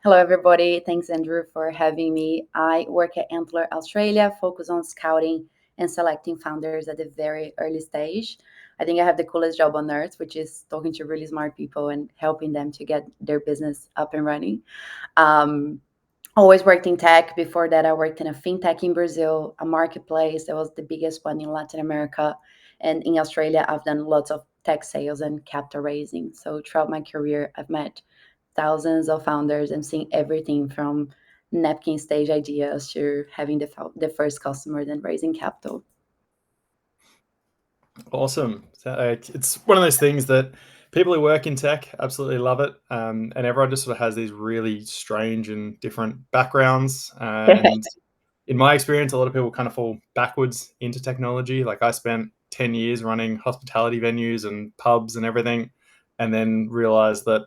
Hello, everybody. Thanks, Andrew, for having me. I work at Antler Australia, focus on scouting and selecting founders at the very early stage. I think I have the coolest job on earth, which is talking to really smart people and helping them to get their business up and running. Um, Always worked in tech. Before that, I worked in a fintech in Brazil, a marketplace that was the biggest one in Latin America. And in Australia, I've done lots of tech sales and capital raising. So throughout my career, I've met thousands of founders and seen everything from napkin stage ideas to having the first customer, then raising capital. Awesome. It's one of those things that people who work in tech absolutely love it. And everyone just sort of has these really strange and different backgrounds. And in my experience, a lot of people kind of fall backwards into technology. Like I spent 10 years running hospitality venues and pubs and everything, and then realized that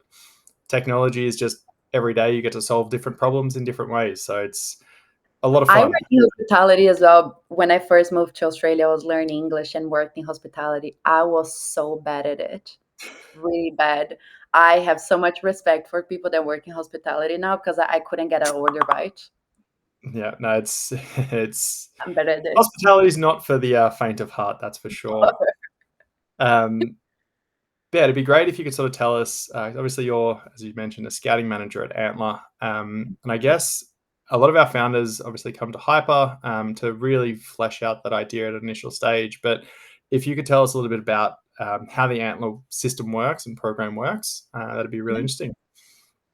technology is just every day you get to solve different problems in different ways. So it's a lot of I fun. worked in hospitality as well. When I first moved to Australia, I was learning English and worked in hospitality. I was so bad at it, really bad. I have so much respect for people that work in hospitality now because I couldn't get an order right. Yeah, no, it's I'm better at it. hospitality is not for the faint of heart, that's for sure. Um, yeah, it'd be great if you could sort of tell us. Obviously, you're, as you mentioned, a scouting manager at Antler, and I guess a lot of our founders obviously come to Hyper to really flesh out that idea at an initial stage. But if you could tell us a little bit about how the Antler system works and program works, that'd be really interesting.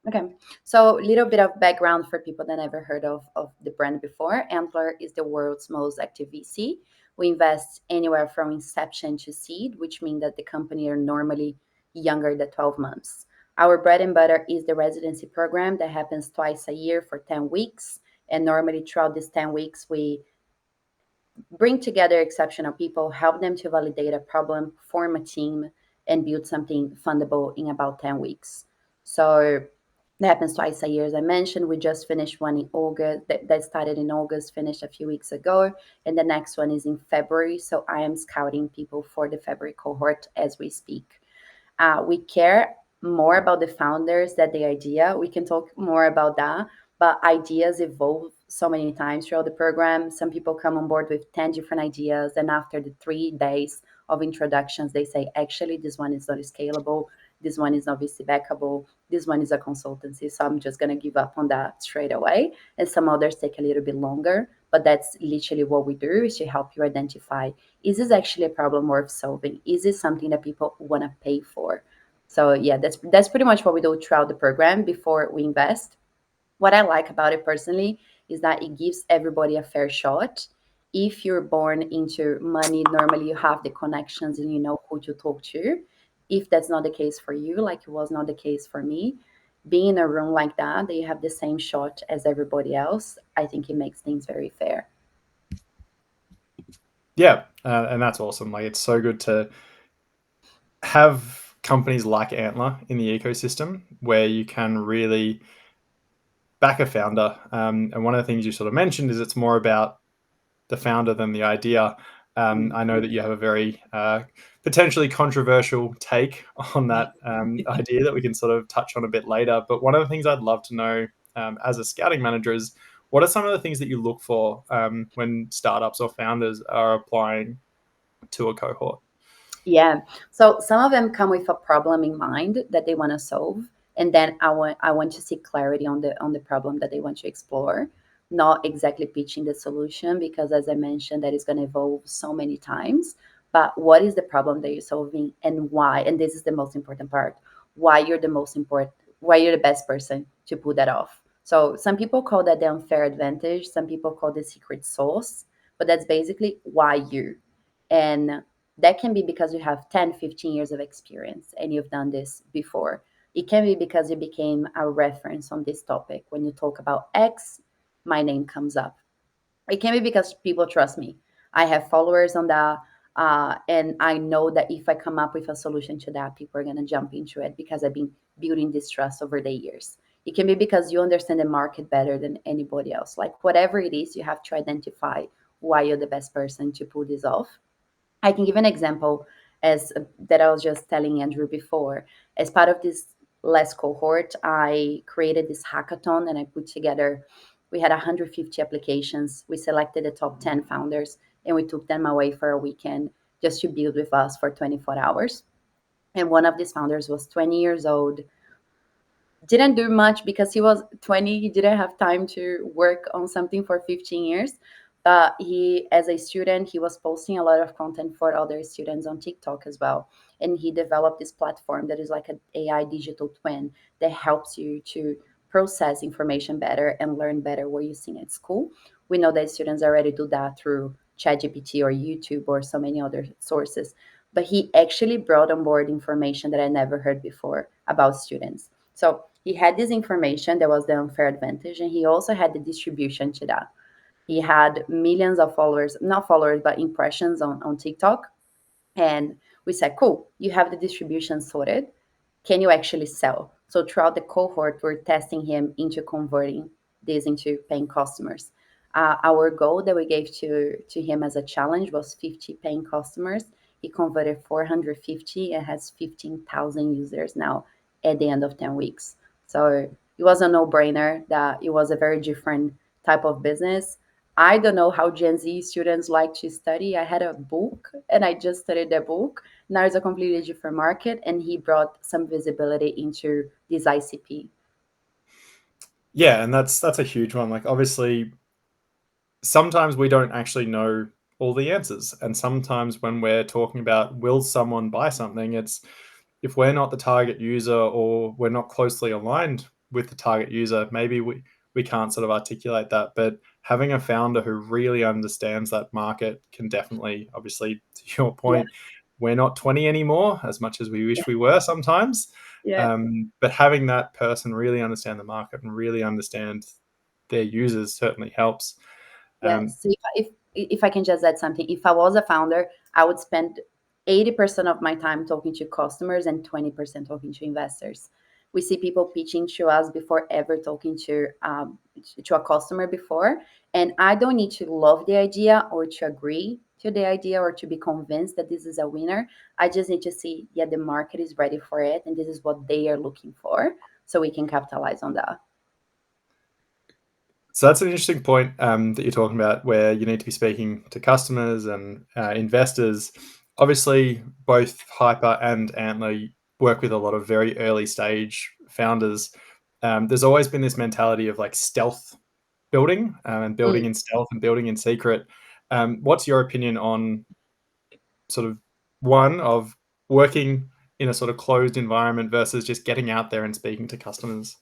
Okay, so a little bit of background for people that never heard of the brand before. Antler is the world's most active VC. We invest anywhere from inception to seed, which means that the company are normally younger than 12 months. Our bread and butter is the residency program that happens twice a year for 10 weeks. And normally throughout these 10 weeks, we bring together exceptional people, help them to validate a problem, form a team, and build something fundable in about 10 weeks. So that happens twice a year, as I mentioned. We just finished one in August, that started in August, finished a few weeks ago, and the next one is in February. So I am scouting people for the February cohort as we speak. We care more about the founders than the idea. We can talk more about that, but ideas evolve so many times throughout the program. Some people come on board with 10 different ideas, and after the 3 days of introductions, they say, actually, this one is not scalable. This one is not VC backable. This one is a consultancy. So I'm just going to give up on that straight away. And some others take a little bit longer. But that's literally what we do is to help you identify, is this actually a problem worth solving? Is this something that people want to pay for? So yeah, that's pretty much what we do throughout the program before we invest. What I like about it personally is that it gives everybody a fair shot. If you're born into money, normally you have the connections and you know who to talk to. If that's not the case for you, like it was not the case for me, being in a room like that you have the same shot as everybody else, I think it makes things very fair. Yeah, and that's awesome. Like it's so good to have companies like Antler in the ecosystem where you can really back a founder. And one of the things you sort of mentioned is it's more about the founder than the idea. I know that you have a very potentially controversial take on that idea that we can sort of touch on a bit later. But one of the things I'd love to know as a scouting manager is what are some of the things that you look for when startups or founders are applying to a cohort? Yeah. So some of them come with a problem in mind that they want to solve, and then I want to see clarity on the problem that they want to explore, not exactly pitching the solution because as I mentioned, that is going to evolve so many times. But what is the problem that you're solving and why? And this is the most important part. Why you're the most important, why you're the best person to pull that off. So some people call that the unfair advantage, some people call the secret sauce, but that's basically why you. And that can be because you have 10, 15 years of experience and you've done this before. It can be because you became a reference on this topic. When you talk about X, my name comes up. It can be because people trust me. I have followers on that. And I know that if I come up with a solution to that, people are going to jump into it because I've been building this trust over the years. It can be because you understand the market better than anybody else. Like whatever it is, you have to identify why you're the best person to pull this off. I can give an example as that I was just telling Andrew before. As part of this last cohort, I created this hackathon and I put together, we had 150 applications. We selected the top 10 founders and we took them away for a weekend just to build with us for 24 hours. And one of these founders was 20 years old, didn't do much because he was 20. He didn't have time to work on something for 15 years. But he, as a student, he was posting a lot of content for other students on TikTok as well. And he developed this platform that is like an AI digital twin that helps you to process information better and learn better what you're seeing at school. We know that students already do that through ChatGPT or YouTube or so many other sources. But he actually brought on board information that I never heard before about students. So he had this information that was the unfair advantage, and he also had the distribution to that. He had millions of followers, not followers, but impressions on TikTok. And we said, cool, you have the distribution sorted. Can you actually sell? So throughout the cohort, we're testing him into converting this into paying customers. Our goal that we gave to him as a challenge was 50 paying customers. He converted 450 and has 15,000 users now at the end of 10 weeks. So it was a no-brainer that it was a very different type of business. I don't know how Gen Z students like to study. I had a book and I just studied the book. Now it's a completely different market, and he brought some visibility into this ICP. Yeah, and that's a huge one. Like obviously sometimes we don't actually know all the answers. And sometimes when we're talking about will someone buy something, it's if we're not the target user or we're not closely aligned with the target user, maybe we can't sort of articulate that. But having a founder who really understands that market can definitely, obviously, to your Yeah, point, we're not 20 anymore, as much as we wish we were sometimes. yeah, But having that person really understand the market and really understand their users certainly helps. yeah. Um, So if I can just add something, if I was a founder, I would spend 80% of my time talking to customers and 20% talking to investors. We see people pitching to us before ever talking to a customer before, and I don't need to love the idea or to agree to the idea or to be convinced that this is a winner. I just need to see, yeah, the market is ready for it, and this is what they are looking for, so we can capitalize on that. So that's an interesting point that you're talking about, where you need to be speaking to customers and investors. Obviously, both Hyper and Antler work with a lot of very early stage founders. There's always been this mentality of like stealth building and building Mm. in stealth and building in secret. What's your opinion on sort of one of working in a sort of closed environment versus just getting out there and speaking to customers?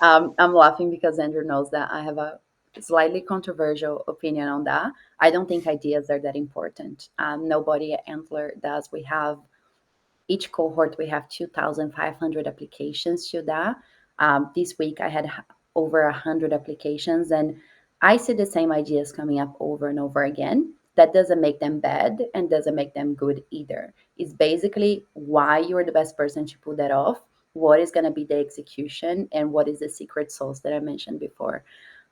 I'm laughing because Andrew knows that I have a slightly controversial opinion on that. I don't think ideas are that important. Nobody at Antler does. We have each cohort, we have 2,500 applications to that. This week, I had over 100 applications, and I see the same ideas coming up over and over again. That doesn't make them bad and doesn't make them good either. It's basically why you're the best person to pull that off, what is going to be the execution, and what is the secret sauce that I mentioned before.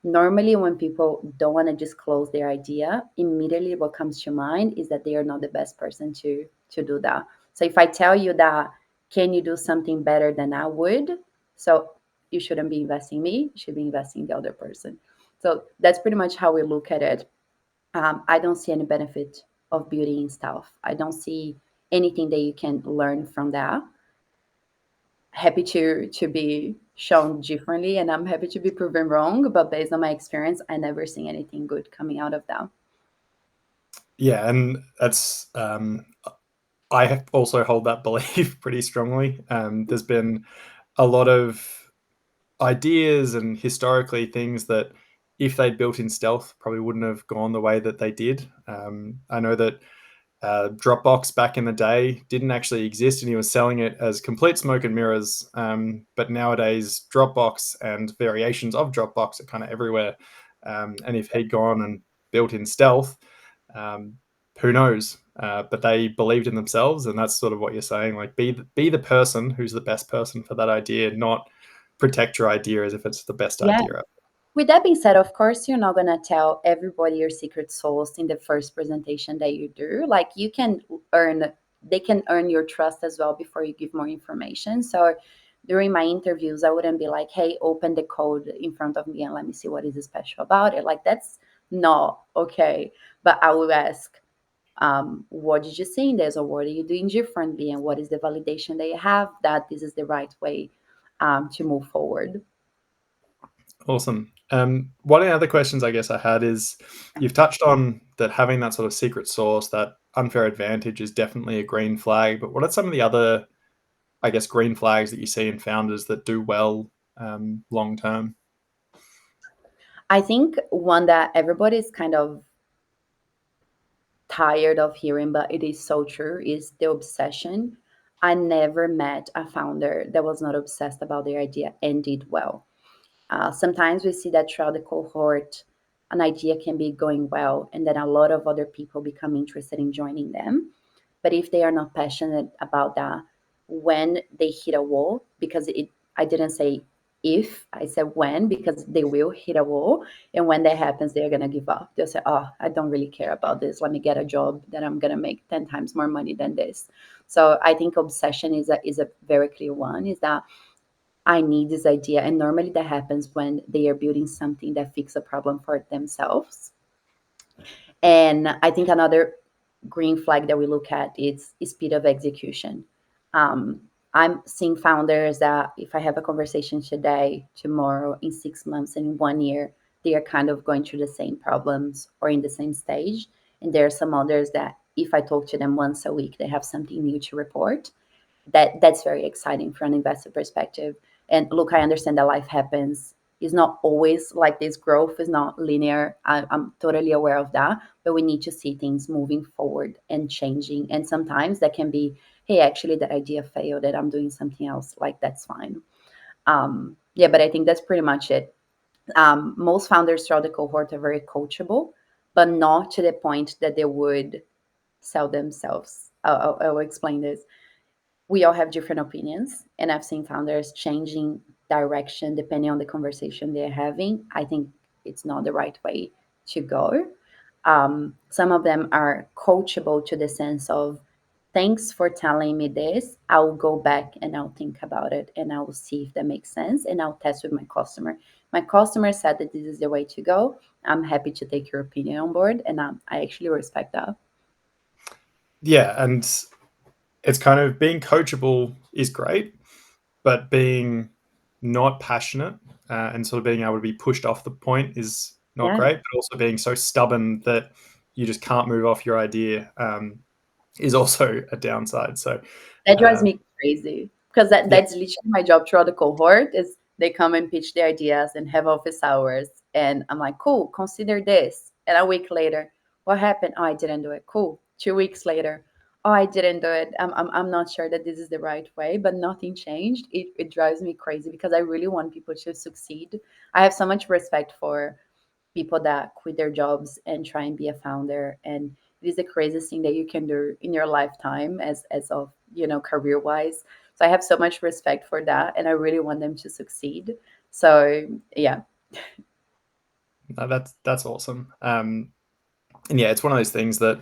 Normally, when people don't want to disclose their idea, immediately what comes to mind is that they are not the best person to do that. So if I tell you that, can you do something better than I would? So you shouldn't be investing me, you should be investing the other person. So that's pretty much how we look at it. I don't see any benefit of building stuff. I don't see anything that you can learn from that. Happy to be shown differently, and I'm happy to be proven wrong. But based on my experience, I never seen anything good coming out of that. Yeah, and that's I also hold that belief pretty strongly. There's been a lot of ideas and historically things that if they'd built in stealth probably wouldn't have gone the way that they did. I know that Dropbox back in the day didn't actually exist and he was selling it as complete smoke and mirrors. But nowadays, Dropbox and variations of Dropbox are kind of everywhere. And if he'd gone and built in stealth, um, who knows? But they believed in themselves, and that's sort of what you're saying. Like, be the person who's the best person for that idea, not protect your idea as if it's the best Yeah. idea. With that being said, of course, you're not going to tell everybody your secret sauce in the first presentation that you do. Like they can earn your trust as well before you give more information. So during my interviews, I wouldn't be like, hey, open the code in front of me and let me see what is special about it. Like, that's not okay. But I would ask, what did you see in this, or what are you doing differently, and what is the validation that you have that this is the right way to move forward. Awesome. One of the other questions I guess I had is, you've touched on that having that sort of secret sauce, that unfair advantage, is definitely a green flag. But what are some of the other, I guess, green flags that you see in founders that do well long term? I think one that everybody is kind of tired of hearing, but it is so true, is the obsession. I never met a founder that was not obsessed about their idea and did well. Sometimes we see that throughout the cohort, an idea can be going well, and then a lot of other people become interested in joining them. But if they are not passionate about that, when they hit a wall, because I didn't say if, I said when, because they will hit a wall. And when that happens, they're going to give up. They'll say, oh, I don't really care about this. Let me get a job that I'm going to make 10 times more money than this. So I think obsession is a very clear one, is that I need this idea. And normally that happens when they are building something that fixes a problem for themselves. And I think another green flag that we look at is speed of execution. Um, I'm seeing founders that if I have a conversation today, tomorrow, in 6 months, and in 1 year, they are kind of going through the same problems or in the same stage. And there are some others that if I talk to them once a week, they have something new to report. That's very exciting from an investor perspective. And look, I understand that life happens. It's not always like this. Growth is not linear. I'm totally aware of that. But we need to see things moving forward and changing. And sometimes that can be, hey, actually, that idea failed, that I'm doing something else. Like, that's fine. Yeah, but I think that's pretty much it. Most founders throughout the cohort are very coachable, but not to the point that they would sell themselves. I'll explain this. We all have different opinions, and I've seen founders changing direction depending on the conversation they're having. I think it's not the right way to go. Some of them are coachable to the sense of, thanks for telling me this, I'll go back and I'll think about it and I'll see if that makes sense, and I'll test with my customer. My customer said that this is the way to go. I'm happy to take your opinion on board, and I actually respect that. Yeah, and it's kind of, being coachable is great, but being not passionate and sort of being able to be pushed off the point is not Yeah, great. But also being so stubborn that you just can't move off your idea is also a downside. So that drives um, me crazy because yeah, that's literally my job throughout the cohort. Is they come and pitch their ideas and have office hours, and I'm like, cool, consider this. And a week later, what happened? Oh, I didn't do it. Cool. 2 weeks later, oh, I didn't do it. I'm not sure that this is the right way, but nothing changed. It drives me crazy because I really want people to succeed. I have so much respect for people that quit their jobs and try and be a founder, and it is the craziest thing that you can do in your lifetime as of career wise. So I have so much respect for that, and I really want them to succeed. So yeah. no, that's awesome. And yeah, it's one of those things that,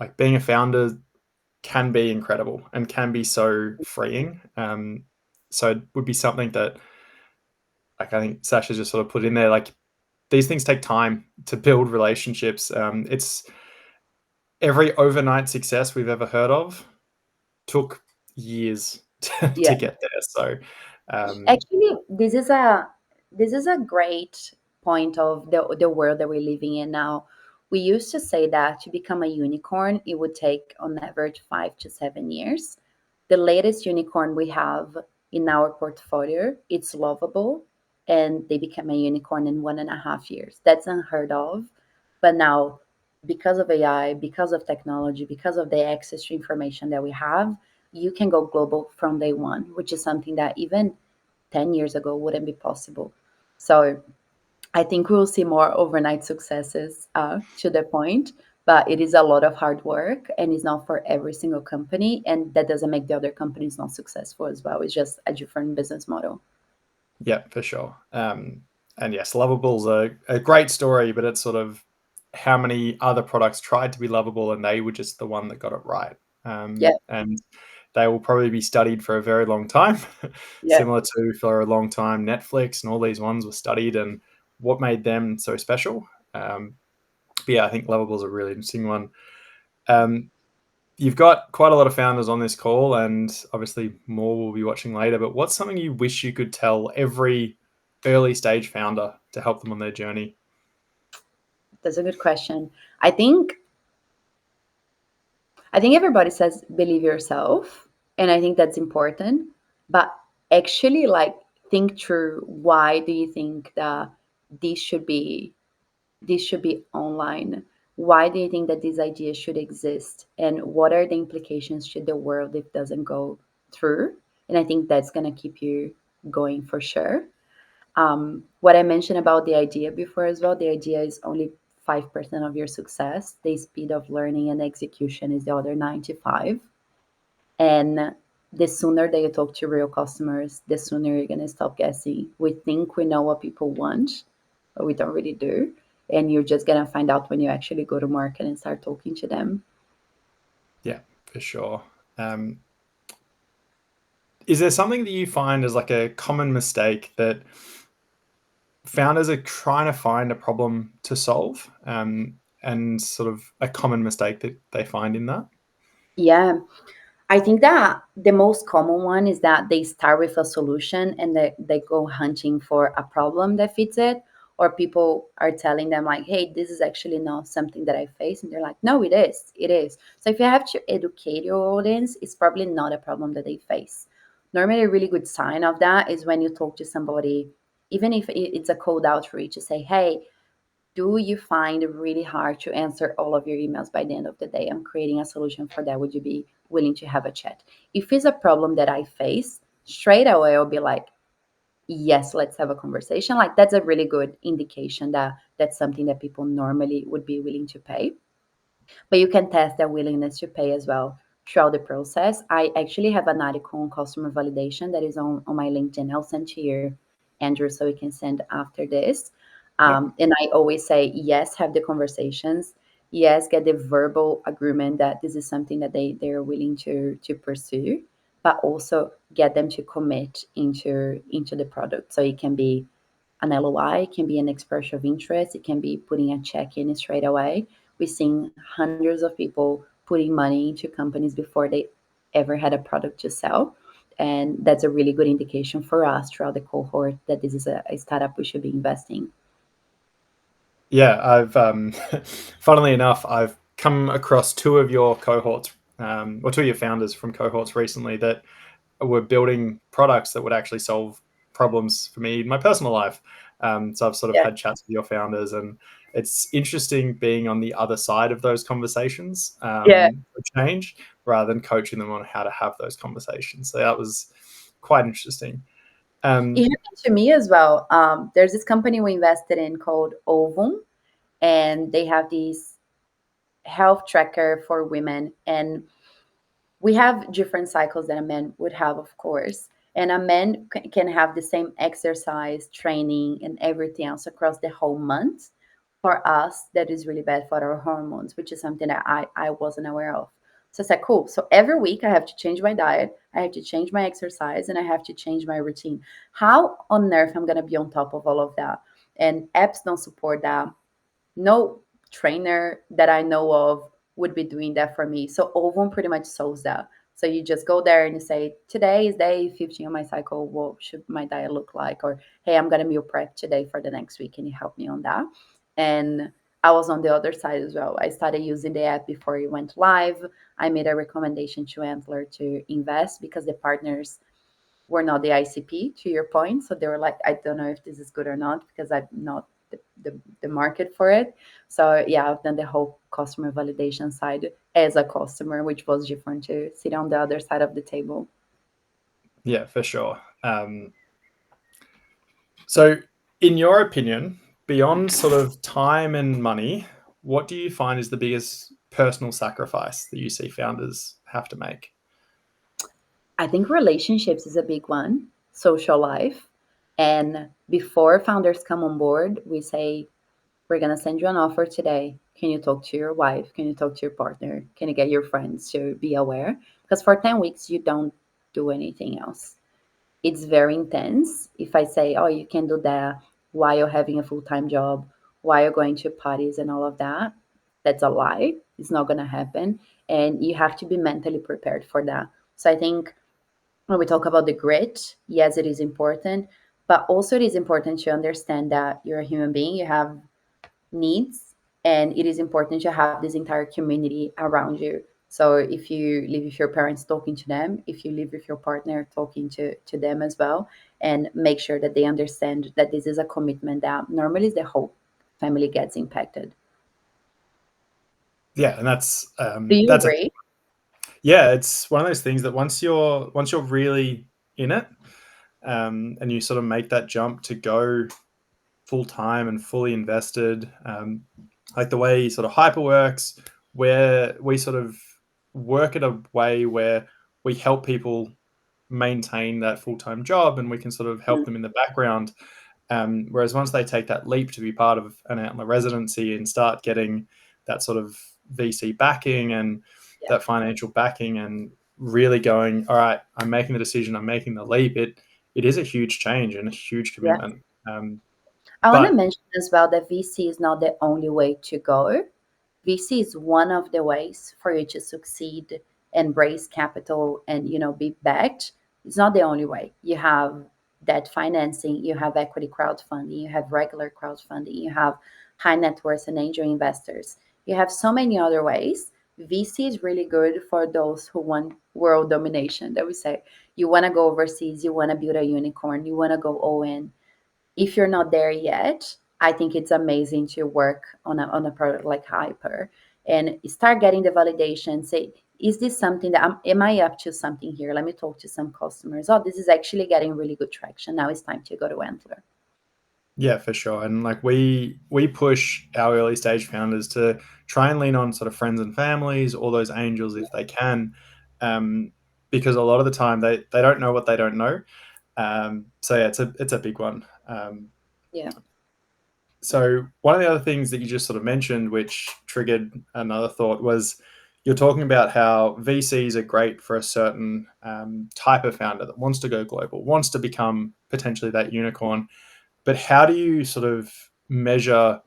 like, being a founder can be incredible and can be so freeing. So it would be something that, like, I think Sasha just sort of put in there, like, these things take time to build relationships. It's every overnight success we've ever heard of took years to Yeah, get there. So actually, this is a great point of the world that we're living in now. We used to say that to become a unicorn, it would take on average 5 to 7 years. The latest unicorn we have in our portfolio, it's Lovable, and they became a unicorn in 1.5 years. That's unheard of. But now, because of AI, because of technology, because of the access to information that we have, you can go global from day one, which is something that even 10 years ago wouldn't be possible. So I think we'll see more overnight successes to the point, but it is a lot of hard work and it's not for every single company. And that doesn't make the other companies not successful as well. It's just a different business model. yeah, for sure. And yes, Lovable's a great story, but it's sort of how many other products tried to be lovable and they were just the one that got it right. Yeah. And they will probably be studied for a very long time, Yeah. similar to for a long time Netflix and all these ones were studied and what made them so special. But yeah, I think Lovable is a really interesting one. Um, you've got quite a lot of founders on this call, and obviously more will be watching later. But what's something you wish you could tell every early stage founder to help them on their journey? That's a good question. I think I think everybody says believe yourself, and I think that's important. But actually, like, think through, why do you think that this should be this should be online? Why do you think that this idea should exist? And what are the implications should the world if doesn't go through? And I think that's gonna keep you going for sure. What I mentioned about the idea before as well, the idea is only 5% of your success. The speed of learning and execution is the other 95. And the sooner that you talk to real customers, the sooner you're going to stop guessing. We think we know what people want, but we don't really do. And you're just going to find out when you actually go to market and start talking to them. Yeah, for sure. Um, is there something that you find as like a common mistake that founders are trying to find a problem to solve, and sort of a common mistake that they find in that? Yeah, I think that the most common one is that they start with a solution and they go hunting for a problem that fits it, or people are telling them like, hey, this is actually not something that I face. And they're like, no, it is. It is. So if you have to educate your audience, it's probably not a problem that they face. Normally, a really good sign of that is when you talk to somebody, even if it's a cold outreach, to say, hey, do you find it really hard to answer all of your emails by the end of the day? I'm creating a solution for that. Would you be willing to have a chat? If it's a problem that I face, straight away I'll be like, yes, let's have a conversation. Like, that's a really good indication that that's something that people normally would be willing to pay. But you can test their willingness to pay as well throughout the process. I actually have an article on customer validation that is on my LinkedIn. I'll send to you, Andrew, so we can send after this. Yeah. And I always say, yes, have the conversations. Yes, get the verbal agreement that this is something that they're willing to pursue, but also get them to commit into the product. So it can be an LOI, it can be an expression of interest, it can be putting a check in straight away. We've seen hundreds of people putting money into companies before they ever had a product to sell. And that's a really good indication for us throughout the cohort that this is a startup we should be investing. Yeah, I've funnily enough, I've come across two of your cohorts, or two of your founders from cohorts recently that were building products that would actually solve problems for me in my personal life. So I've sort of Yeah. had chats with your founders, and it's interesting being on the other side of those conversations, Yeah. for change, rather than coaching them on how to have those conversations. So that was quite interesting. It Um, happened to me as well. There's this company we invested in called Ovum, and they have these health tracker for women. And we have different cycles that a man would have, of course. And a man can have the same exercise, training, and everything else across the whole month. For us, that is really bad for our hormones, which is something that I wasn't aware of. So I said, cool. So every week I have to change my diet, I have to change my exercise, and I have to change my routine. How on earth I'm going to be on top of all of that? And apps don't support that. No trainer that I know of would be doing that for me. So Ovum pretty much solves that. So you just go there and you say, today is day 15 of my cycle. What should my diet look like? Or, hey, I'm going to meal prep today for the next week. Can you help me on that? And I was on the other side as well. I started using the app before it went live. I made a recommendation to Antler to invest because the partners were not the ICP, to your point. So they were like, I don't know if this is good or not because I'm not the market for it. So yeah, I've done the whole customer validation side as a customer, which was different to sit on the other side of the table. yeah, for sure. So, in your opinion, beyond sort of time and money, what do you find is the biggest personal sacrifice that you see founders have to make? I think relationships is a big one, social life. And before founders come on board, we say, we're going to send you an offer today. Can you talk to your wife? Can you talk to your partner? Can you get your friends to be aware? Because for 10 weeks, you don't do anything else. It's very intense. If I say, oh, you can do that while you're having a full time job, while you're going to parties and all of that, that's a lie. It's not going to happen. And you have to be mentally prepared for that. So I think when we talk about the grit, yes, it is important, but also it is important to understand that you're a human being, you have needs, and it is important to have this entire community around you. So if you live with your parents, talking to them, if you live with your partner, talking to them as well, and make sure that they understand that this is a commitment that normally the whole family gets impacted. Yeah, and Do you that's a agree? yeah, it's one of those things that once you're really in it, and you sort of make that jump to go full time and fully invested, like the way sort of hyper works, where we sort of work in a way where we help people maintain that full time job, and we can sort of help Mm, them in the background. Whereas once they take that leap to be part of an Antler residency and start getting that sort of VC backing and yeah, that financial backing, and really going, all right, I'm making the decision, I'm making the leap. It is a huge change and a huge yeah. commitment. I want to But mention as well that VC is not the only way to go. VC is one of the ways for you to succeed and raise capital and be backed. It's not the only way. You have debt financing, you have equity crowdfunding, you have regular crowdfunding, you have high net worth and angel investors. You have so many other ways. VC is really good for those who want world domination. That we say you want to go overseas, you want to build a unicorn, you want to go all in. If you're not there yet, I think it's amazing to work on a product like Hyper and start getting the validation. Say, is this something that am I up to something here? Let me talk to some customers. Oh, this is actually getting really good traction. Now it's time to go to Antler. yeah, for sure. And like we push our early stage founders to try and lean on sort of friends and families, all those angels if they can, um, because a lot of the time they don't know what they don't know. So yeah, it's a big one. Yeah, So one of the other things that you just sort of mentioned, which triggered another thought, was you're talking about how VCs are great for a certain type of founder that wants to go global, wants to become potentially that unicorn. But how do you sort of measure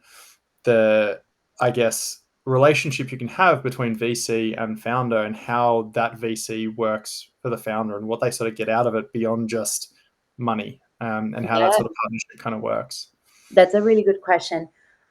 the, I guess, relationship you can have between VC and founder, and how that VC works for the founder and what they sort of get out of it beyond just money, and how that yeah, sort of partnership kind of works? that's a really good question.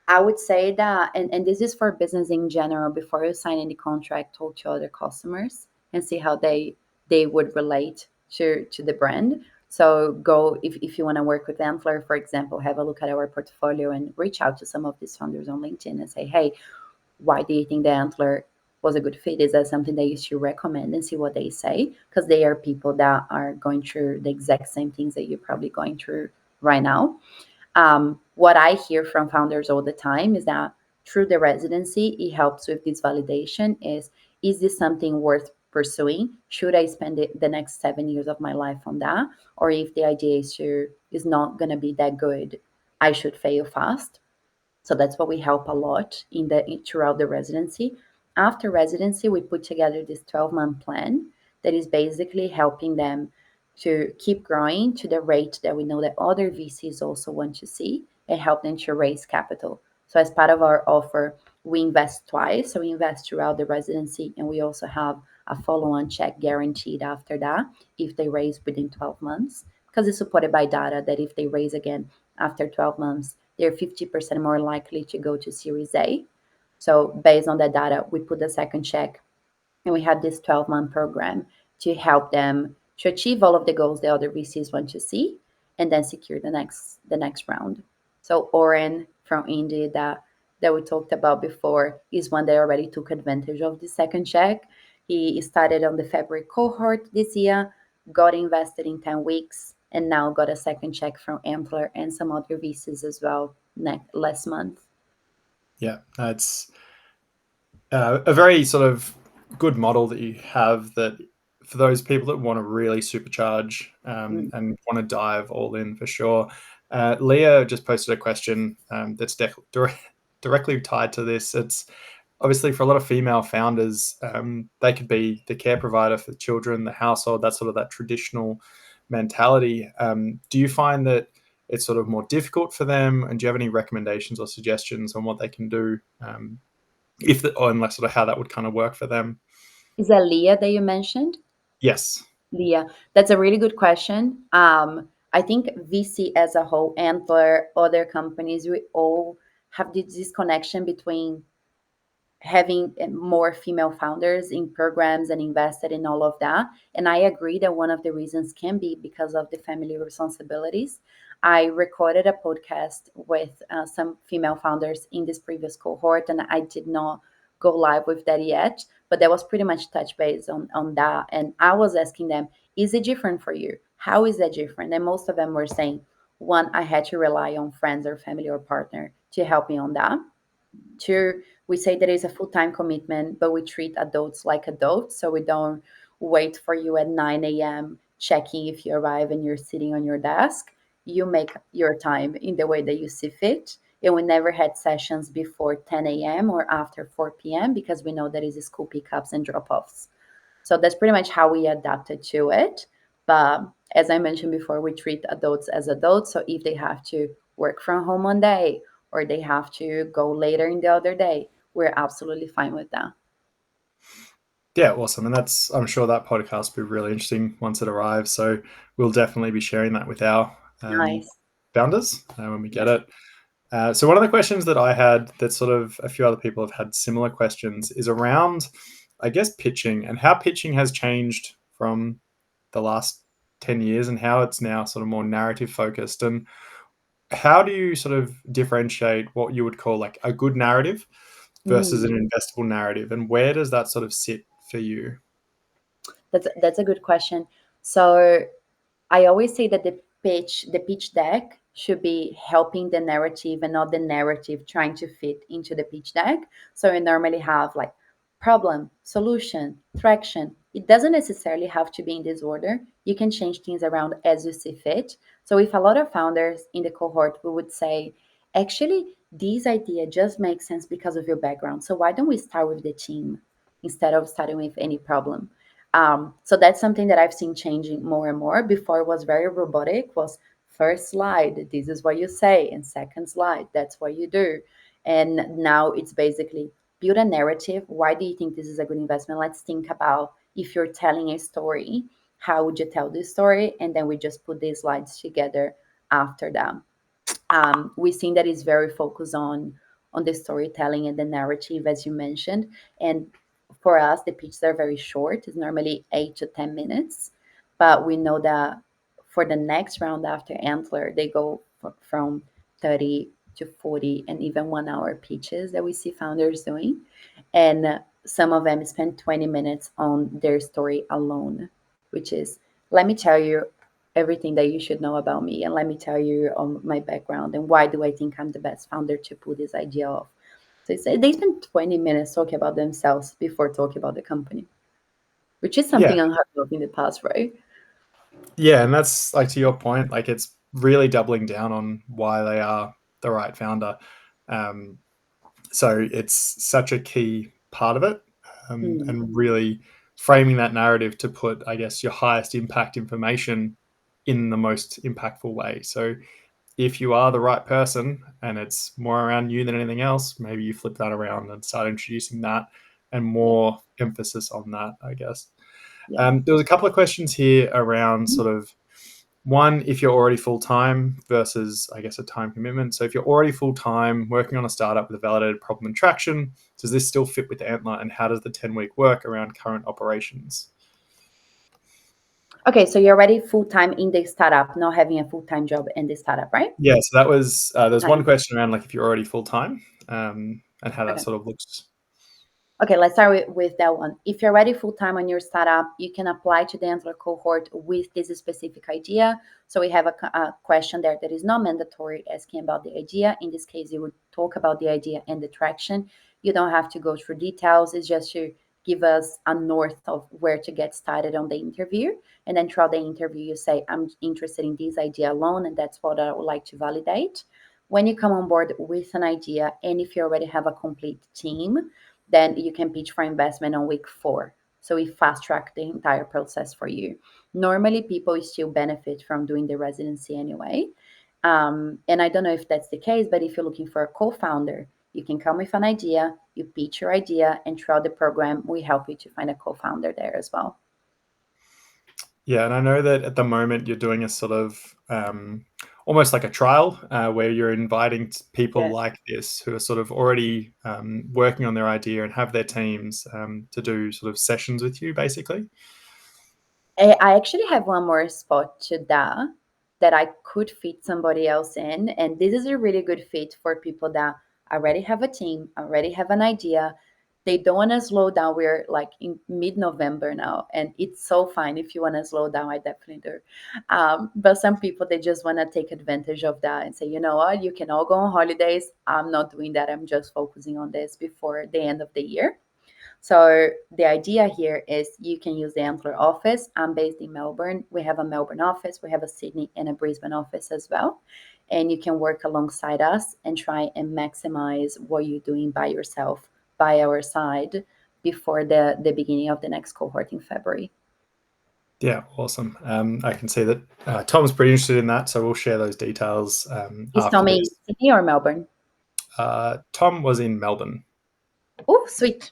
I would say that, and this is for business in general. Before you sign any contract, talk to other customers and see how they would relate to the brand. So go if you want to work with Antler, for example, have a look at our portfolio and reach out to some of these founders on LinkedIn and say, hey, why do you think the Antler was a good fit? Is that something that you should recommend, and see what they say? Because they are people that are going through the exact same things that you're probably going through right now. What I hear from founders all the time is that through the residency, it helps with this validation is this something worth pursuing? Should I spend the next 7 years of my life on that? Or if the idea is not going to be that good, I should fail fast. So that's what we help a lot throughout the residency. After residency, we put together this 12-month plan that is basically helping them to keep growing to the rate that we know that other VCs also want to see, and help them to raise capital. So as part of our offer, we invest twice. So we invest throughout the residency, and we also have a follow-on check guaranteed after that if they raise within 12 months, because it's supported by data that if they raise again after 12 months, they're 50% more likely to go to Series A. So based on that data, we put the second check, and we have this 12-month program to help them to achieve all of the goals the other VCs want to see, and then secure the next round. So Oren from India that we talked about before is one that already took advantage of the second check. He started on the February cohort this year, got invested in 10 weeks, and now got a second check from Ampler and some other VCs as well last month. Yeah, that's a very sort of good model that you have, that for those people that want to really supercharge, Mm. and want to dive all in for sure. Leah just posted a question, that's directly tied to this. It's obviously for a lot of female founders, they could be the care provider for the children, the household, that sort of that traditional mentality. Do you find that it's sort of more difficult for them? And do you have any recommendations or suggestions on what they can do, or like sort of how that would kind of work for them? Is that Leah that you mentioned? Yes. Leah, that's a really good question. I think VC as a whole, Antler, other companies, we all have this disconnection between having more female founders in programs and invested in all of that. And I agree that one of the reasons can be because of the family responsibilities. I recorded a podcast with some female founders in this previous cohort, and I did not go live with that yet, but that was pretty much touch base on that. And I was asking them, is it different for you? How is that different? And most of them were saying, one, I had to rely on friends or family or partner to help me on that. Two, we say there is a full time commitment, but we treat adults like adults. So we don't wait for you at 9 a.m. checking if you arrive and you're sitting on your desk. You make your time in the way that you see fit. And we never had sessions before 10 a.m. or after 4 p.m. because we know there is school pickups and drop offs. So that's pretty much how we adapted to it. But as I mentioned before, we treat adults as adults. So if they have to work from home one day or they have to go later in the other day, we're absolutely fine with that. Yeah, awesome. And I'm sure that podcast will be really interesting once it arrives. So we'll definitely be sharing that with our Nice. founders when we get Yes. it. So one of the questions that I had, that sort of a few other people have had similar questions, is around, I guess, pitching and how pitching has changed from the last 10 years and how it's now sort of more narrative focused. And how do you sort of differentiate what you would call like a good narrative versus an Mm. investable narrative? And where does that sort of sit for you? That's a good question. So I always say that the pitch deck should be helping the narrative and not the narrative trying to fit into the pitch deck. So we normally have like problem, solution, traction. It doesn't necessarily have to be in this order. You can change things around as you see fit. So with a lot of founders in the cohort, we would say, actually, this idea just makes sense because of your background. So why don't we start with the team instead of starting with any problem? So that's something that I've seen changing more and more. Before it was very robotic, was first slide, this is what you say, and second slide, that's what you do. And now it's basically build a narrative. Why do you think this is a good investment? Let's think about if you're telling a story, how would you tell this story? And then we just put these slides together after that. We've seen that it's very focused on the storytelling and the narrative, as you mentioned. And for us, the pitches are very short. It's normally 8 to 10 minutes, but we know that for the next round after Antler, they go from 30 to 40 and even 1 hour pitches that we see founders doing. And some of them spend 20 minutes on their story alone, which is, let me tell you everything that you should know about me, and let me tell you on my background and why do I think I'm the best founder to pull this idea off. So they spend 20 minutes talking about themselves before talking about the company, which is Yeah. something unheard of in the past, right? Yeah. And that's like to your point, like it's really doubling down on why they are the right founder. Um, so it's such a key part of it, Mm, and really framing that narrative to put, I guess, your highest impact information in the most impactful way. So if you are the right person and it's more around you than anything else, maybe you flip that around and start introducing that and yeah, more emphasis on that, I guess. yeah. There was a couple of questions here around Mhm. sort of one, if you're already full time versus, I guess, a time commitment. So if you're already full time working on a startup with a validated problem and traction, does this still fit with Antler? And how does the 10-week work around current operations? Okay, so you're already full time in the startup, not having a full time job in the startup, right? Yeah, so that was, there's one Nice. question around like if you're already full time, and how that Okay. sort of looks. Okay, let's start with that one. If you're already full time on your startup, you can apply to the Antler cohort with this specific idea. So we have a question there that is not mandatory, asking about the idea. In this case, you would talk about the idea and the traction. You don't have to go through details. It's just to give us a north of where to get started on the interview. And then throughout the interview, you say, I'm interested in this idea alone, and that's what I would like to validate. When you come on board with an idea, and if you already have a complete team, then you can pitch for investment on week 4. So we fast track the entire process for you. Normally, people still benefit from doing the residency anyway. And I don't know if that's the case, but if you're looking for a co-founder, you can come with an idea, you pitch your idea, and throughout the program, we help you to find a co-founder there as well. Yeah, and I know that at the moment you're doing a sort of almost like a trial where you're inviting people Yes. like this who are sort of already working on their idea and have their teams to do sort of sessions with you, basically. I actually have one more spot to that I could fit somebody else in. And this is a really good fit for people that already have a team, already have an idea. They don't want to slow down. We're like in mid-November now, and it's so fine if you want to slow down. I definitely do. But some people, they just want to take advantage of that and say, you know what, you can all go on holidays. I'm not doing that. I'm just focusing on this before the end of the year. So the idea here is you can use the Antler office. I'm based in Melbourne. We have a Melbourne office, we have a Sydney and a Brisbane office as well. And you can work alongside us and try and maximize what you're doing by yourself, by our side, before the beginning of the next cohort in February. Yeah, awesome. I can see that Tom's pretty interested in that, so we'll share those details Is after Tommy in this. Sydney or Melbourne? Tom was in Melbourne. Oh, sweet.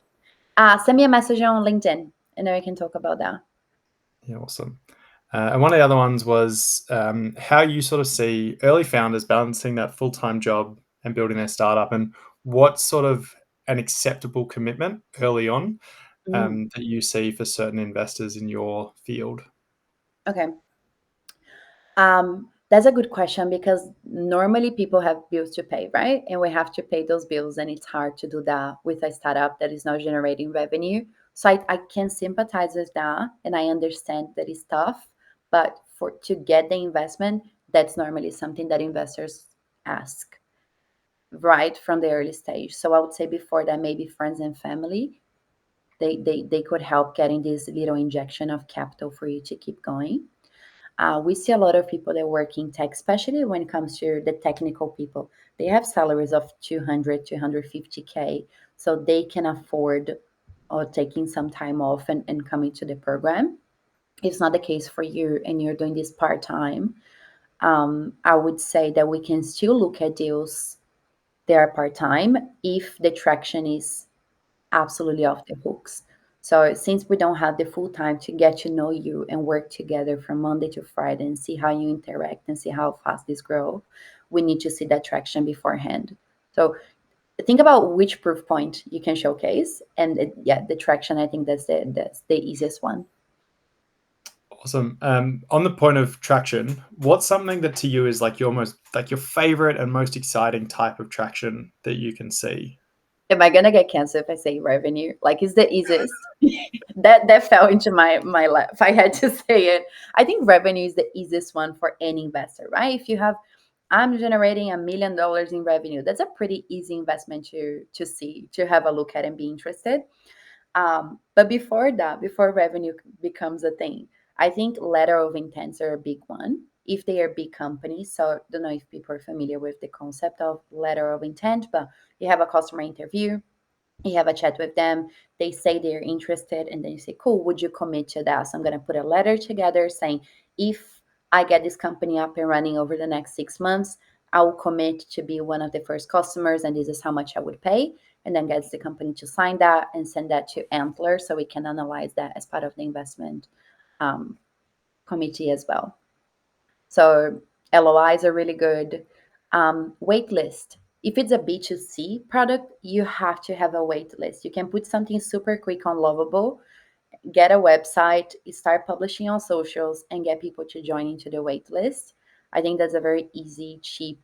Send me a message on LinkedIn and then we can talk about that. Yeah, awesome. And one of the other ones was how you sort of see early founders balancing that full-time job and building their startup, and what sort of an acceptable commitment early on Mm, that you see for certain investors in your field. okay. That's a good question because normally people have bills to pay, right? And we have to pay those bills, and it's hard to do that with a startup that is not generating revenue. So I can sympathize with that, and I understand that it's tough. But for to get the investment, that's normally something that investors ask right from the early stage. So I would say before that, maybe friends and family, they could help getting this little injection of capital for you to keep going. We see a lot of people that work in tech, especially when it comes to the technical people. They have salaries of 200, 250K, so they can afford taking some time off and coming to the program. If it's not the case for you and you're doing this part time, I would say that we can still look at deals that are part time if the traction is absolutely off the hooks. So since we don't have the full time to get to know you and work together from Monday to Friday and see how you interact and see how fast this grow, we need to see that traction beforehand. So think about which proof point you can showcase, and yeah, the traction. I think that's the easiest one. Awesome. On the point of traction, what's something that to you is like your most like your favorite and most exciting type of traction that you can see? Am I gonna get cancer if I say revenue? Like, it's the easiest. That fell into my lap. If I had to say it, I think revenue is the easiest one for any investor, right? If you have, I'm generating $1 million in revenue. That's a pretty easy investment to see, to have a look at and be interested. But before that, before revenue becomes a thing, I think letter of intents are a big one. If they are big companies, so I don't know if people are familiar with the concept of letter of intent, but you have a customer interview, you have a chat with them, they say they're interested, and then you say, cool, would you commit to that? So I'm going to put a letter together saying, if I get this company up and running over the next 6 months, I will commit to be one of the first customers, and this is how much I would pay. And then gets the company to sign that and send that to Antler so we can analyze that as part of the investment um, committee as well. So LOIs are really good. Wait list. If it's a B2C product, you have to have a wait list. You can put something super quick on Lovable, get a website, start publishing on socials, and get people to join into the wait list. I think that's a very easy, cheap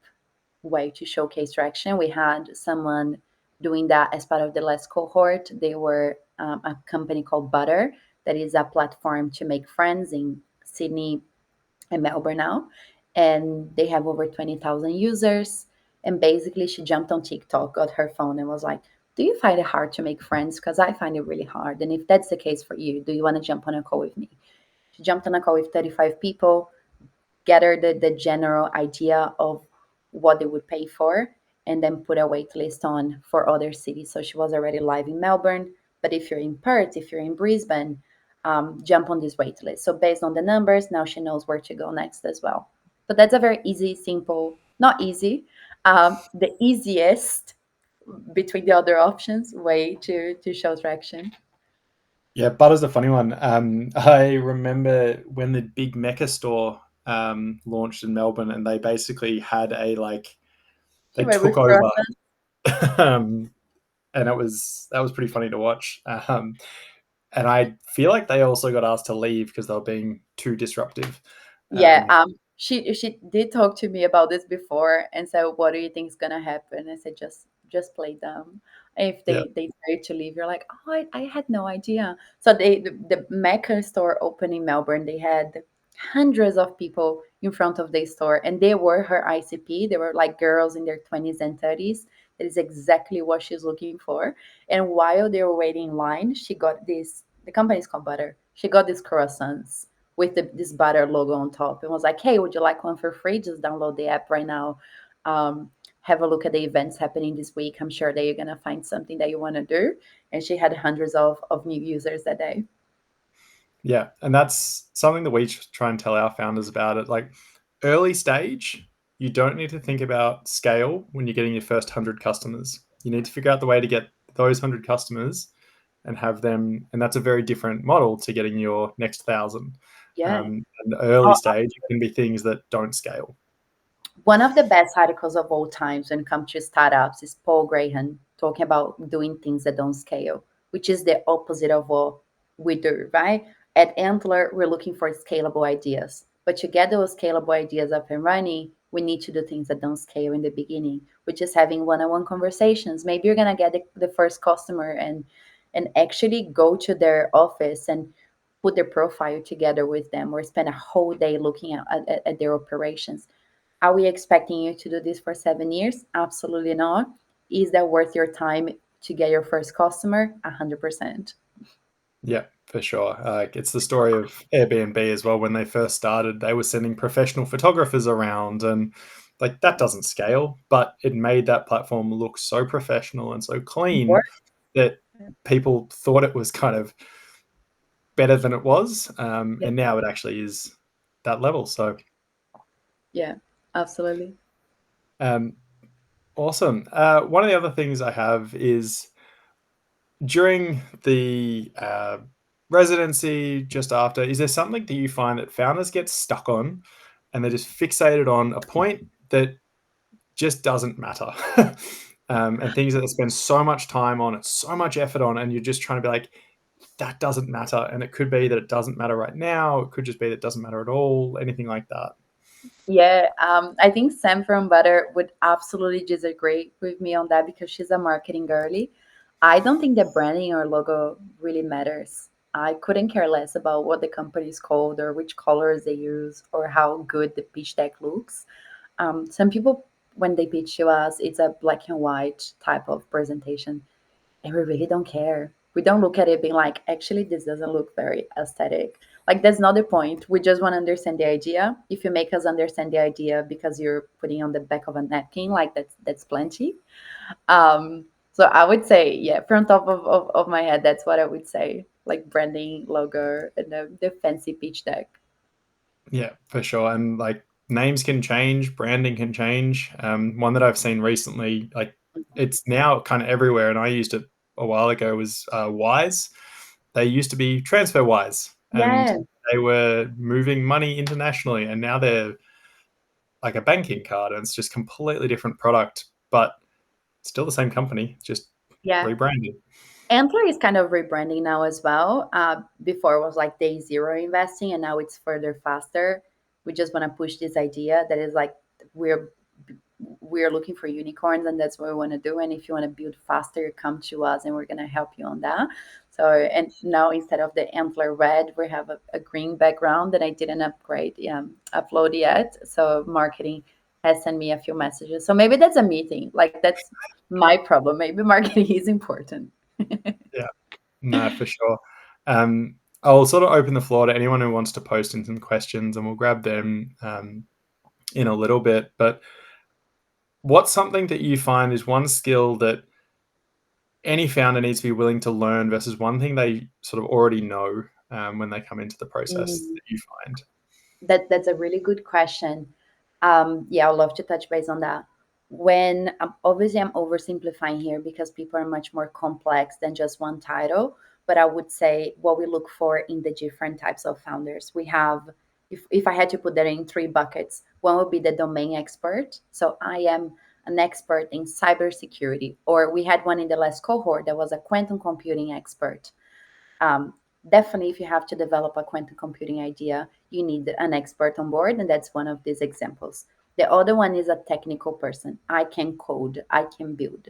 way to showcase traction. We had someone doing that as part of the last cohort. They were a company called Butter, that is a platform to make friends in Sydney and Melbourne now. And they have over 20,000 users. And basically, she jumped on TikTok, got her phone, and was like, do you find it hard to make friends? Because I find it really hard. And if that's the case for you, do you want to jump on a call with me? She jumped on a call with 35 people, gathered the general idea of what they would pay for. and then put a wait list on for other cities. So she was already live in Melbourne. But if you're in Perth, if you're in Brisbane, jump on this wait list. So based on the numbers, now she knows where to go next as well. But that's a very easy, simple, not easy, the easiest between the other options way to show traction. Yeah, Butter's a funny one. I remember when the big Mecca store launched in Melbourne, and they basically had a like She they went took with over, croissants. um, and that was pretty funny to watch. And I feel like they also got asked to leave because they were being too disruptive. Yeah, Um, she did talk to me about this before and said, "What do you think is gonna happen?" I said, "Just play dumb. If yeah, they tell you to leave, you're like, oh, I had no idea." So the Mecca store opened in Melbourne. They had hundreds of people in front of the store, and they were her ICP. They were like girls in their 20s and 30s. That is exactly what she's looking for. And while they were waiting in line, she got this. The company is called Butter. She got these croissants with this butter logo on top and was like, hey, would you like one for free? Just download the app right now. Have a look at the events happening this week. I'm sure that you're going to find something that you want to do. And she had hundreds of new users that day. yeah, and that's something that we try and tell our founders about it. Like early stage, you don't need to think about scale when you're getting your first 100 customers. You need to figure out the way to get those 100 customers and have them, and that's a very different model to getting your next 1,000. Yeah. And early Oh, stage, it can be things that don't scale. one of the best articles of all times when it comes to startups is Paul Graham talking about doing things that don't scale, which is the opposite of what we do, right? At Antler, we're looking for scalable ideas. But to get those scalable ideas up and running, we need to do things that don't scale in the beginning, which is having one-on-one conversations. Maybe you're gonna get the first customer and actually go to their office and put their profile together with them or spend a whole day looking at their operations. Are we expecting you to do this for 7 years? Absolutely not. Is that worth your time to get your first customer? 100%. Yeah, for sure. It's the story of Airbnb as well. When they first started, they were sending professional photographers around, and like that doesn't scale, but it made that platform look so professional and so clean Work. that people thought it was kind of better than it was. Yeah, And now it actually is that level. So yeah, absolutely. um, awesome. One of the other things I have is during the residency, just after, is there something that you find that founders get stuck on and they're just fixated on a point that just doesn't matter? And things that they spend so much time on, it's so much effort on, and you're just trying to be like, that doesn't matter. And it could be that it doesn't matter right now. It could just be that it doesn't matter at all, anything like that. Yeah, I think Sam from Butter would absolutely disagree with me on that because she's a marketing girly. I don't think that branding or logo really matters. I couldn't care less about what the company is called or which colors they use or how good the pitch deck looks. Some people, when they pitch to us, it's a black and white type of presentation, and we really don't care. We don't look at it being like, actually, this doesn't look very aesthetic. Like, that's not the point. We just want to understand the idea. If you make us understand the idea because you're putting on the back of a napkin, like that's plenty. So I would say, yeah, from top of my head, that's what I would say. Like branding, logo, and the fancy pitch deck. Yeah, for sure. And like names can change, branding can change. One that I've seen recently, like it's now kind of everywhere, and I used it a while ago, was Wise. They used to be TransferWise, and Yeah, they were moving money internationally, and now they're like a banking card, and it's just completely different product, but still the same company, just yeah. rebranded. Antler is kind of rebranding now as well. Before it was like day zero investing, and now it's further faster. We just want to push this idea that is like we're we're looking for unicorns, and that's what we want to do. And if you want to build faster, come to us, and we're gonna help you on that. So, and now instead of the Antler red, we have a green background that I didn't upload yet. So marketing has sent me a few messages. So maybe that's a meeting. Like that's my problem. Maybe marketing is important. Yeah, no, for sure. I'll sort of open the floor to anyone who wants to post in some questions, and we'll grab them in a little bit. But what's something that you find is one skill that any founder needs to be willing to learn versus one thing they sort of already know when they come into the process Mm, that you find? that's a really good question. Yeah, I'd love to touch base on that. When obviously I'm oversimplifying here because people are much more complex than just one title, but I would say what we look for in the different types of founders. We have, if I had to put that in three buckets, one would be the domain expert. So I am an expert in cybersecurity, or we had one in the last cohort that was a quantum computing expert. um, Definitely, if you have to develop a quantum computing idea, you need an expert on board, and that's one of these examples. The other one is a technical person. I can code, I can build.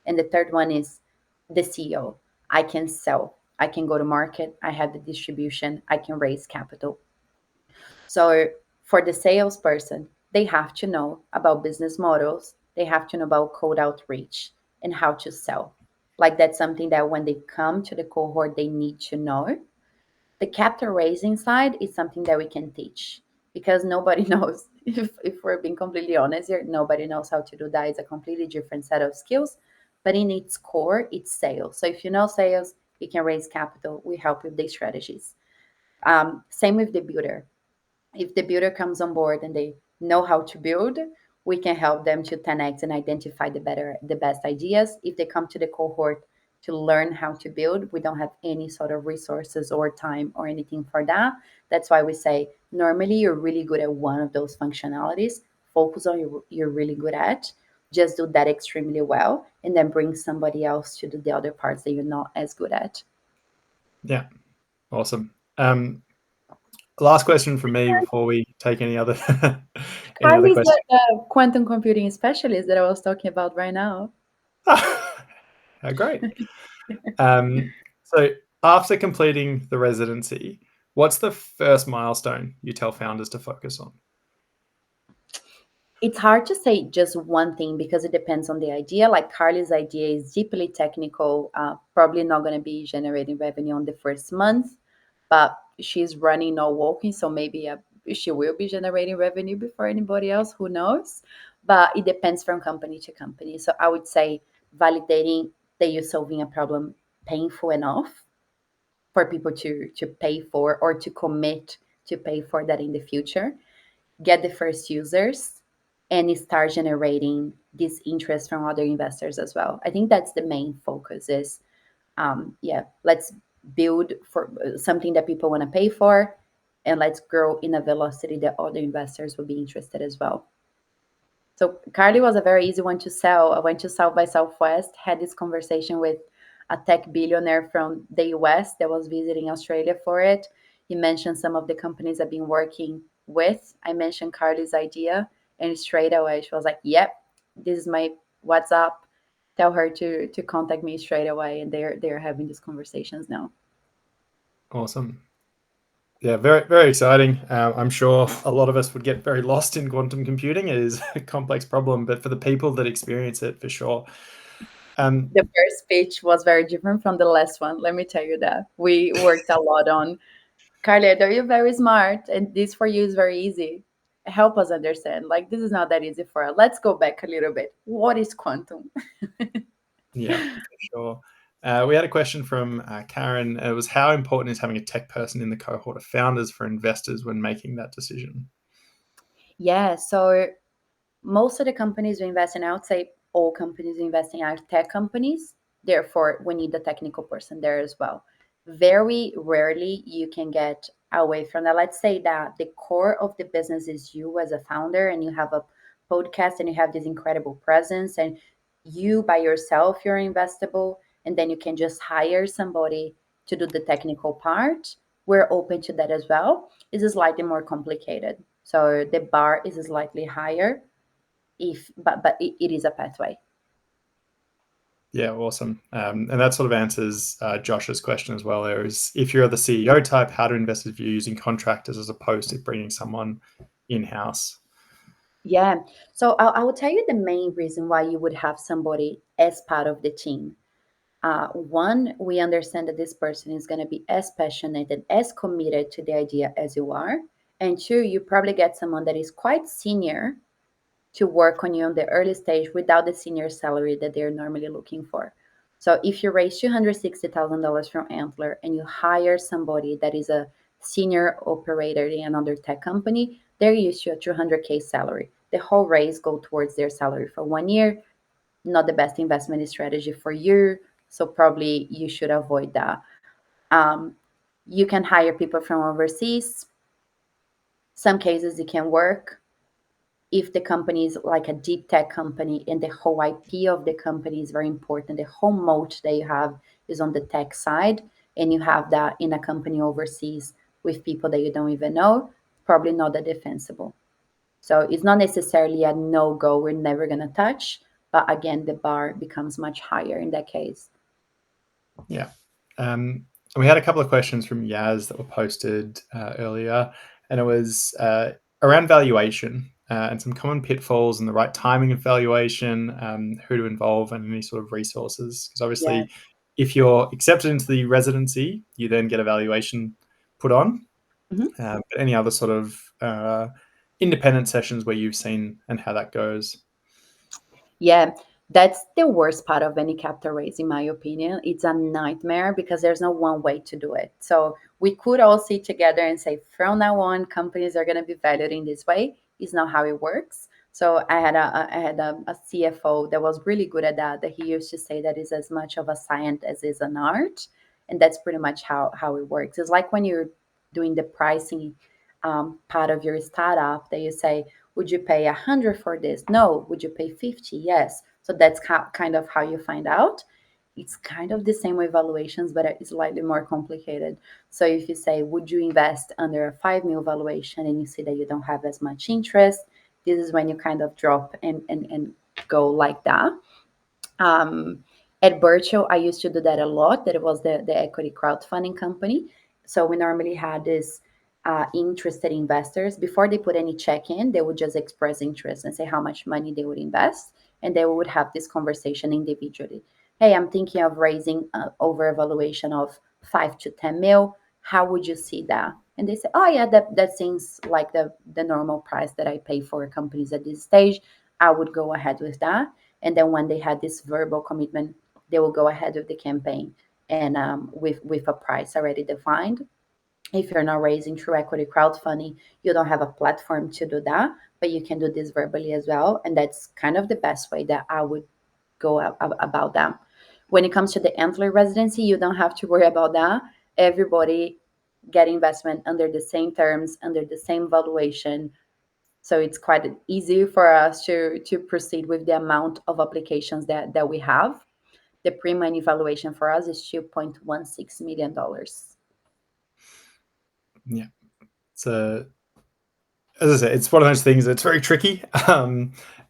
And the third one is the CEO. I can sell, I can go to market, I have the distribution, I can raise capital. So for the salesperson, they have to know about business models, they have to know about code outreach and how to sell. Like that's something that when they come to the cohort, they need to know. The capital raising side is something that we can teach because nobody knows. If we're being completely honest here, nobody knows how to do that. It's a completely different set of skills, but in its core, it's sales. So if you know sales, you can raise capital. We help with the strategies. Same with the builder. If the builder comes on board and they know how to build, we can help them to 10x and identify the best ideas. If they come to the cohort to learn how to build, we don't have any sort of resources or time or anything for that. That's why we say normally you're really good at one of those functionalities. Focus on you're really good at. Just do that extremely well, and then bring somebody else to do the other parts that you're not as good at. Yeah, awesome. Last question from me before we take any other any other Kylie's questions. the quantum computing specialist that I was talking about right now. How great. So after completing the residency, what's the first milestone you tell founders to focus on? It's hard to say just one thing because it depends on the idea. Like Carly's idea is deeply technical, probably not going to be generating revenue on the first month, but she's running, not walking. So maybe she will be generating revenue before anybody else. Who knows? But it depends from company to company. So I would say validating that you're solving a problem painful enough for people to pay for or to commit to pay for that in the future, get the first users, and start generating this interest from other investors as well. I think that's the main focus is, yeah, let's build for something that people want to pay for, and let's grow in a velocity that other investors will be interested as well. So Carly was a very easy one to sell. I went to South by Southwest, had this conversation with a tech billionaire from the US that was visiting Australia for it. He mentioned some of the companies I've been working with. I mentioned Carly's idea, and straight away she was like, "Yep, this is my WhatsApp. Tell her to contact me straight away." And they're having these conversations now. Awesome. Yeah, very, very exciting. I'm sure a lot of us would get very lost in quantum computing. It is a complex problem, but for the people that experience it, for sure. The first pitch was very different from the last one. Let me tell you that we worked a lot on Carly, I know you're very smart, and this for you is very easy. Help us understand. Like, this is not that easy for us. Let's go back a little bit. What is quantum? Yeah, for sure. We had a question from Karen. It was how important is having a tech person in the cohort of founders for investors when making that decision? Yeah, so most of the companies we invest in, I would say all companies we invest in are tech companies. Therefore, we need the technical person there as well. Very rarely you can get away from that. Let's say that the core of the business is you as a founder, and you have a podcast and you have this incredible presence, and you by yourself, you're investable, and then you can just hire somebody to do the technical part. We're open to that as well. It's slightly more complicated. So the bar is slightly higher, if but it is a pathway. Yeah, awesome. And that sort of answers Josh's question as well. There is, if you're the CEO type, how do investors view using contractors as opposed to bringing someone in-house? Yeah, so I will tell you the main reason why you would have somebody as part of the team. One, we understand that this person is going to be as passionate and as committed to the idea as you are. And two, you probably get someone that is quite senior to work on you on the early stage without the senior salary that they're normally looking for. So if you raise $260,000 from Antler and you hire somebody that is a senior operator in another tech company, they're used to a 200K salary. The whole raise go towards their salary for 1 year. Not the best investment strategy for you. So probably you should avoid that. Um, you can hire people from overseas. Some cases it can work if the company is like a deep tech company and the whole IP of the company is very important. The whole moat that you have is on the tech side, and you have that in a company overseas with people that you don't even know, probably not that defensible. So it's not necessarily a no go, we're never going to touch, but again, the bar becomes much higher in that case. Yeah. And we had a couple of questions from Yaz that were posted earlier, and it was around valuation and some common pitfalls and the right timing of valuation, who to involve, and any sort of resources. Because Yeah. obviously, if you're accepted into the residency, you then get a valuation put on. Mhm. But any other sort of independent sessions where you've seen and how that goes? Yeah, that's the worst part of any capital raise, in my opinion. It's a nightmare because there's no one way to do it. So we could all sit together and say, from now on, companies are going to be valued in this way. It's not how it works. So I had a CFO that was really good at that. That he used to say that is as much of a science as is an art, and that's pretty much how it works. It's like when you're doing the pricing part of your startup that you say, would you pay 100 for this? No. Would you pay 50? Yes. So that's kind of how you find out. It's kind of the same with valuations, but it's slightly more complicated. So if you say, would you invest under a 5 mil valuation and you see that you don't have as much interest, this is when you kind of drop and go like that. Um, at Birchall, I used to do that a lot. That was the equity crowdfunding company. So we normally had this interested investors. Before they put any check in, they would just express interest and say how much money they would invest. And they would have this conversation individually. Hey, I'm thinking of raising over a valuation of 5 to 10 mil. How would you see that? And they say, oh, yeah, that seems like the normal price that I pay for companies at this stage. I would go ahead with that. And then when they had this verbal commitment, they will go ahead with the campaign and with a price already defined. If you're not raising through equity crowdfunding, you don't have a platform to do that, but you can do this verbally as well. And that's kind of the best way that I would go about that. When it comes to the Antler residency, you don't have to worry about that. Everybody get investment under the same terms, under the same valuation, so it's quite easy for us to proceed with the amount of applications that we have. The pre-money valuation for us is $2.16 million. Yeah. So as I said, it's one of those things that's very tricky.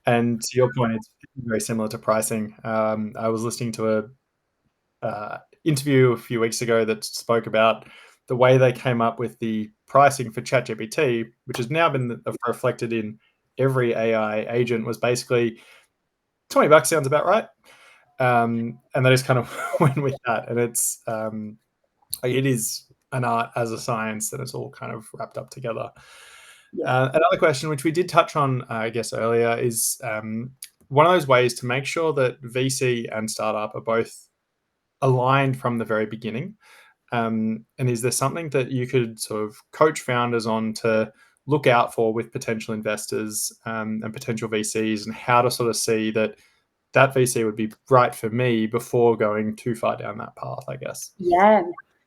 And to your point, it's very similar to pricing. I was listening to a interview a few weeks ago that spoke about the way they came up with the pricing for ChatGPT, which has now been reflected in every AI agent, was basically $20 sounds about right. And they just kind of went with that. And it is an art as a science, that it's all kind of wrapped up together. Yeah. Another question, which we did touch on, I guess, earlier, is one of those ways to make sure that VC and startup are both aligned from the very beginning. And is there something that you could sort of coach founders on to look out for with potential investors and potential VCs, and how to sort of see that VC would be right for me before going too far down that path, I guess? Yeah,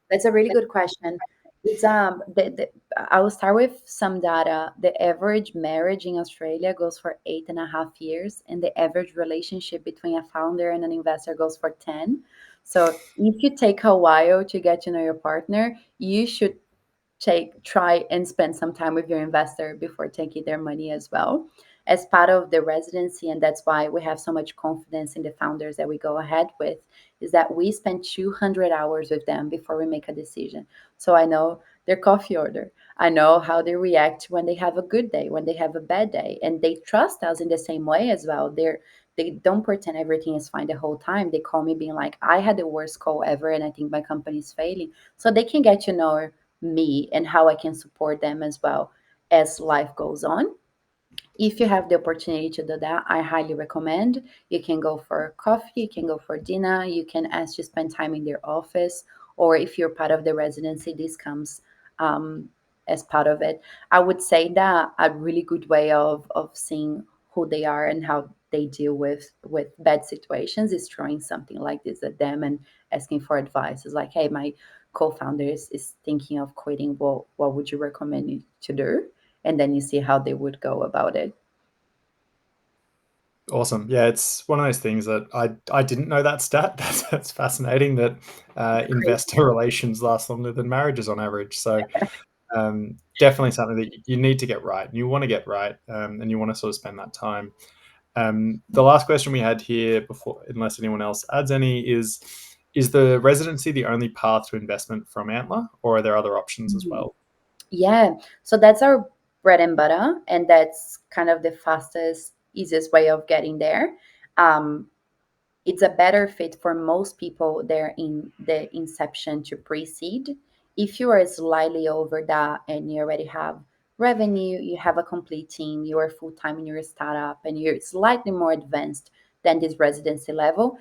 that's a really good question. It's I will start with some data. The average marriage in Australia goes for 8.5 years, and the average relationship between a founder and an investor goes for 10. So if you take a while to get to know your partner, you should try and spend some time with your investor before taking their money as well, as part of the residency. And that's why we have so much confidence in the founders that we go ahead with, is that we spend 200 hours with them before we make a decision. So I know their coffee order, I know how they react when they have a good day, when they have a bad day, and they trust us in the same way as well. They don't pretend everything is fine the whole time. They call me being like, I had the worst call ever and I think my company is failing. So they can get to know me and how I can support them as well as life goes on. If you have the opportunity to do that, I highly recommend. You can go for coffee, you can go for dinner, you can ask to spend time in their office, or if you're part of the residency, this comes um, as part of it. I would say that a really good way of seeing who they are and how they deal with bad situations is throwing something like this at them and asking for advice. It's like, hey, my co-founder is thinking of quitting. Well, what would you recommend me to do? And then you see how they would go about it. Awesome. Yeah, it's one of those things that I didn't know that stat. That's fascinating that investor relations last longer than marriages on average. So definitely something that you need to get right. You want to get right, and you want to sort of spend that time. The last question we had here, before, unless anyone else adds any, is the residency the only path to investment from Antler, or are there other options as Mhm. well? Yeah, so that's our bread and butter, and that's kind of the fastest, easiest way of getting there. Um, it's a better fit for most people there in the inception to pre-seed. If you are slightly over that and you already have revenue, you have a complete team, you are full-time in your startup, and you're slightly more advanced than this residency level,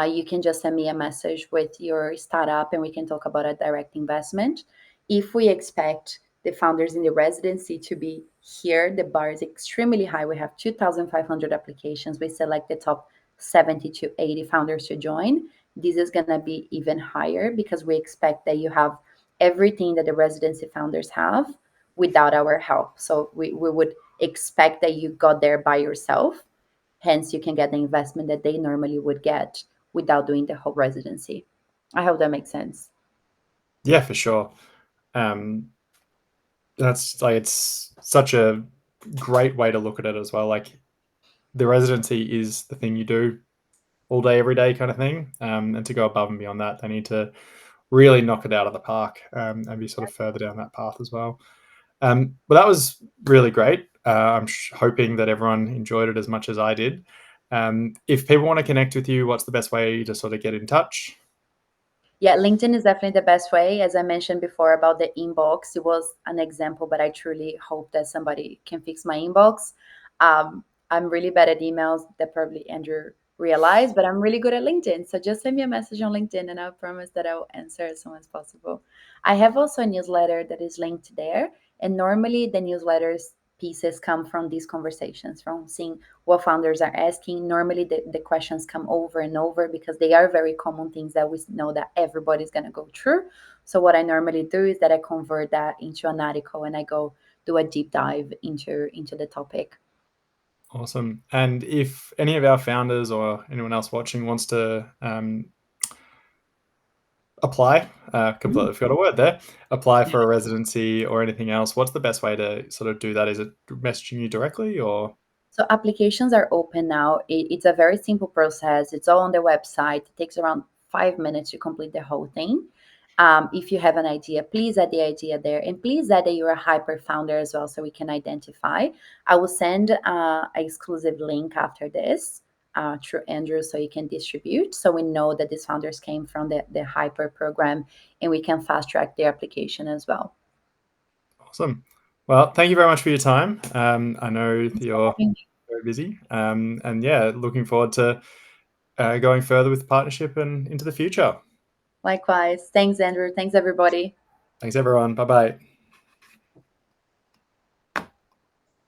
you can just send me a message with your startup and we can talk about a direct investment. If we expect the founders in the residency to be here, the bar is extremely high. We have 2,500 applications. We select the top 70 to 80 founders to join. This is going to be even higher because we expect that you have everything that the residency founders have without our help. So we would expect that you got there by yourself. Hence, you can get the investment that they normally would get without doing the whole residency. I hope that makes sense. Yeah, for sure. Um, that's like it's such a great way to look at it as well. Like the residency is the thing you do all day, every day, kind of thing. And to go above and beyond that, they need to really knock it out of the park, and be sort of further down that path as well. But that was really great. I'm hoping that everyone enjoyed it as much as I did. If people want to connect with you, what's the best way to sort of get in touch? Yeah, LinkedIn is definitely the best way. As I mentioned before about the inbox, it was an example, but I truly hope that somebody can fix my inbox. I'm really bad at emails, that probably Andrew realized, but I'm really good at LinkedIn. So just send me a message on LinkedIn and I'll promise that I will answer as soon as possible. I have also a newsletter that is linked there. And normally the newsletters pieces come from these conversations, from seeing what founders are asking. Normally, the questions come over and over because they are very common things that we know that everybody's going to go through. So, what I normally do is that I convert that into an article and I go do a deep dive into the topic. Awesome. And if any of our founders or anyone else watching wants to apply, Mm. completely forgot a word there, apply for a residency or anything else, what's the best way to sort of do that? Is it messaging you directly or? So applications are open now. It's a very simple process. It's all on the website. It takes around 5 minutes to complete the whole thing. If you have an idea, please add the idea there, and please add that you're a hyper founder as well, so we can identify. I will send an exclusive link after this through Andrew, so you can distribute, so we know that these founders came from the hyper program, and we can fast track their application as well. Awesome. Well, thank you very much for your time. I know that Thanks for you're having me. very busy. And yeah, looking forward to going further with the partnership and into the future. Likewise. Thanks, Andrew. Thanks, everybody. Thanks, everyone. Bye bye.